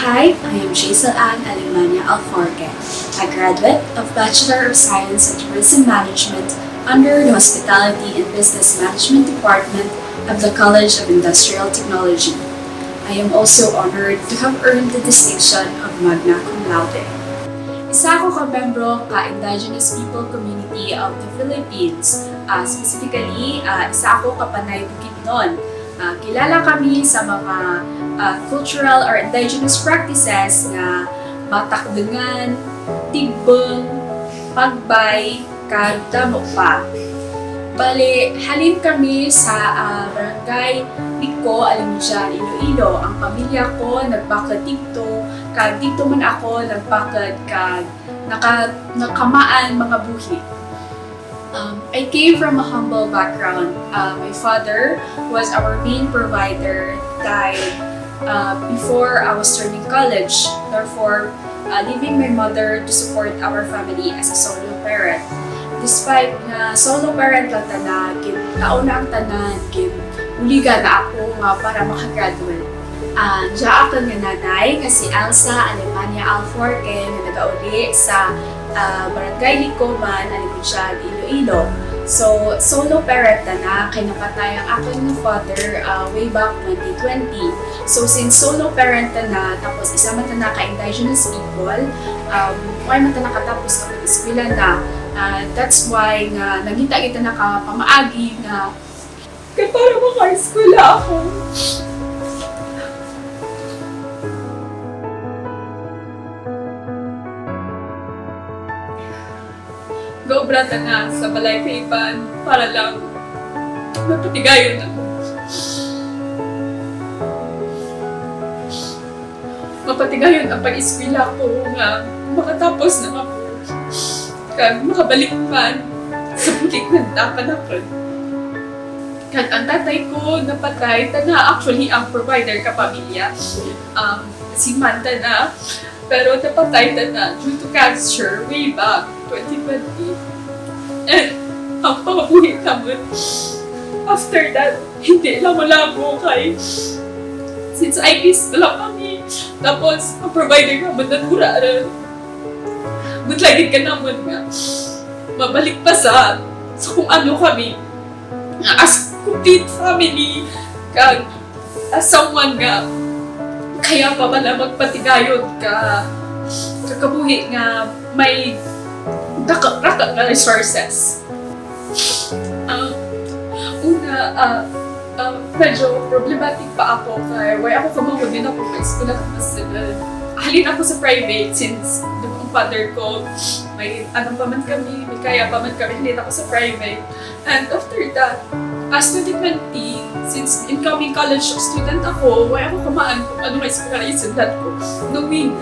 Hi, I am Jaisal Ann Alemania Alforque, a graduate of Bachelor of Science in Tourism Management under the Hospitality and Business Management Department of the College of Industrial Technology. I am also honored to have earned the distinction of Magna Cum Laude. Isa ako ka-membro ka-Indigenous People Community of the Philippines. Specifically, isa ako ka-Panay Bukidnon. Kilala kami sa mga cultural or indigenous practices na matakdengan, tigbeng, pagbay, kag damo pa. Bale, halin kami sa barangay Pico, Alimjan, Iloilo. Ang pamilya ko nagbakad dito, kag dito man ako nagbakad kag nakamaan mga buhi. I came from a humble background. My father was our main provider, died before I was turning college. Therefore, leaving my mother to support our family as a solo parent. Despite na solo parent lang tanan, nauna ang tanan, uliga na ako para makagraduate. Diya ako nga nanay kasi Elsa Alemania Alforque na nag-auli sa Barangay Licoman, Alimjan, Iloilo. So, solo parent na kay napatay ang aking father way back 2020. So, since solo parent na, tapos isa man na ka-indigenous people, why man na nakatapos ka mag-eskwela na. That's why nga nagita kita na ka pamaagi nga kaya para maka-eskwela ako. Gobra na sa balay kaiban para lang mapatigayon na. Mapatigayon ang pag-eskwela ko nga makatapos na ako. Kag makabalik man sa bulik ng tapanakon. Kag ang tatay ko napatay, tana actually ang provider ka pamilya. Si Manta na. Pero napatay na due to cancer way back 2020. And ang pamabuhi naman, after that, hindi lang malabo kay since IPs na lang kami. Tapos, ang provider naman natura rin. Butlagin ka naman nga. Mabalik pa sa kung ano kami. As complete family, kag as someone nga kaya pa pala magpatigayon ka kakabuhi nga may raka nga resources. Medyo problematic pa ako kaya why ako kamahod din ako sa eskwela kapasalan. Halin ako sa private since ang father ko may anong pa man kami, may kaya pa man kami, halin ako sa private. And after that, as 2020, since incoming college student ako, why ako kamaan kung ano nga eskwela na isundan ko. Knowing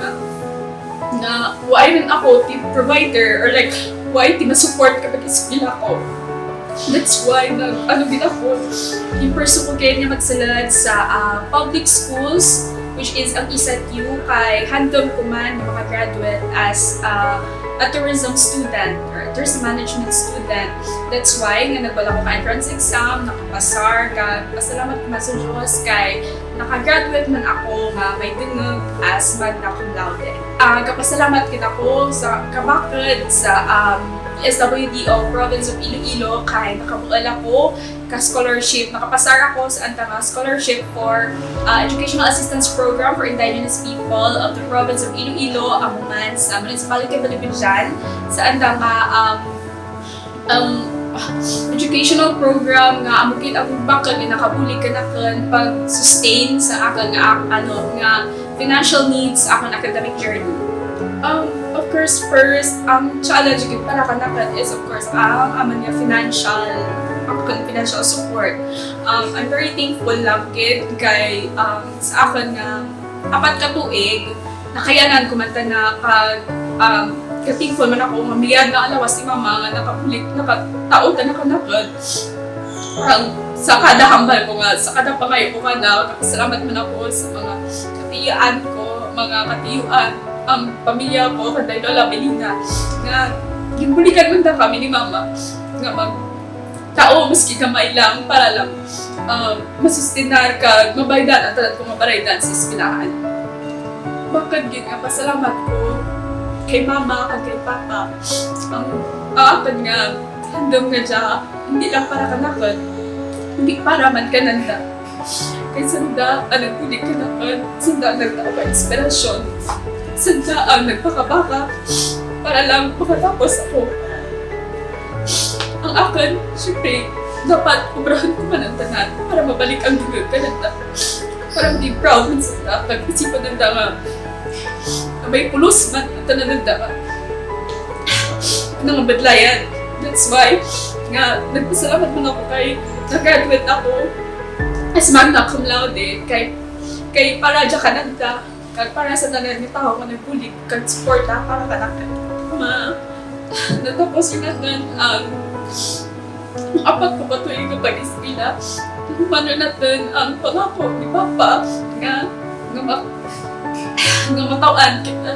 na why man ako team provider or like why team support kapag eskwela ko. That's why din ako, i-pursue ko kayo niya magsalad sa public schools, which is ang ISATU kay handom ko man yung mga graduate as a tourism student or tourism management student. That's why nga nagbala ko ka entrance exam, nakapasar, pasalamat ko sa Diyos kay nakagraduate man ako nga may dungog as Magna Cum Laude. Kapasalamat kita ko sa kabakod sa SWDO Province of Iloilo kay nakabual ako ka-scholarship, nakapasar ako sa antang scholarship for Educational Assistance Program for Indigenous People of the Province of Iloilo, amuman sa Municipality of Alimjan, sa antang educational program nga amukit ang bakal nga nakabuli ka nakan pag-sustain sa akin nga financial needs akong academic journey. Of course, first, ang challenge gid para kanakan is of course ang financial support. I'm very thankful lang gid kay sa akin nga apat ka tuig nakayanan ko man na ka-thankful man ako nga miyad na alawas ni mama nga nakatao ta nakanakan. Sa kada hambal ko nga, sa kada pangayo ko nga na nakasalamat man ako sa mga katiyuan ko, mga katiyuan ang pamilya ko, kanday Lola Belina, nga gibulikan man kami ni mama nga tao maski kamay lang para lang masustinar ka mabaydan at talat ko mabaraydan sa eskwelahan. bakit gid nga pasalamat ko kay mama kag kay papa. Ang aapan nga handom nga dya, hindi lang para kanakan, hindi para man kananda. Kay sanda ang nagpulik kanakan, sanda ang nagtawa inspirasyon, sanda ang nagpakabaka para lang makatapos ako. Ang akin, syempre, dapat ubrahan ko man ang tanan para mabalik ang dugag kananda. Para hindi proud man sa pag-isipan ng nga may pulos man ang tanan ng nga nang badlayan. That's why nga nagpasalamat man ako kay nag-graduate ako as magna cum laude kay para dya kananda kag para sa tanan ni tao nga nagbulig kag suporta para kanakan natapos yung natin ang apat ko pa tuwing nga pag-ispila. Mano natin ang pangako ni Papa nga matawan kita.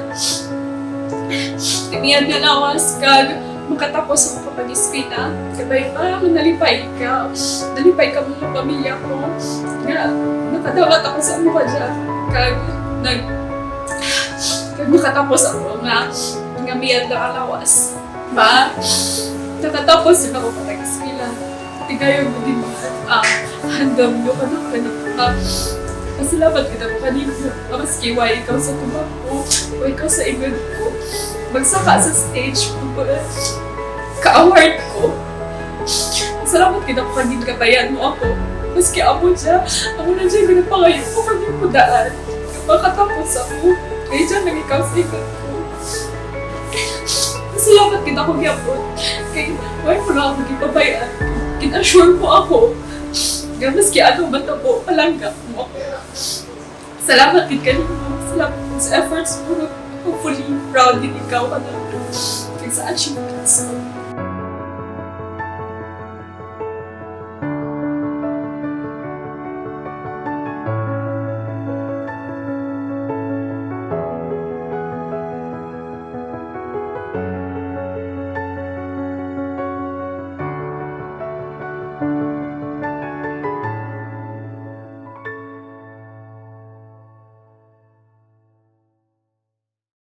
Timiyan nga lawas kag makatapos ako kapag-ispila. Kabay pa, nalipay ka. Nalipay ka mga pamilya ko. Nga, nakadawat ako sa mga dyan. Kag makatapos ako nga miyad na alawas. Ba? Nakatapos din ako kapag-ispila. Tigayon mo din mga handam nyo ka na kanina. Pasalamat ka na mo kanina. Maski why ikaw sa tubak ko o ikaw sa event ko. Magsaka sa stage ko. Ka-award ko. Salamat ka na mo kanina kabayan mo ako. Maski ako dyan. Ako na dyan ganapangayon ko kanina ko daan. Makatapos ako. Kaya dyan nang ikaw sa event ko. Salamat kita ko gyapon. Kay why mo na ako gipabayaan. Kina-assure mo ako. Nga maski ano matabo, palangga mo ako. Salamat din kanino. Salamat sa efforts mo. Hopefully, proud din ikaw ka na. Kaya sa achievements mo.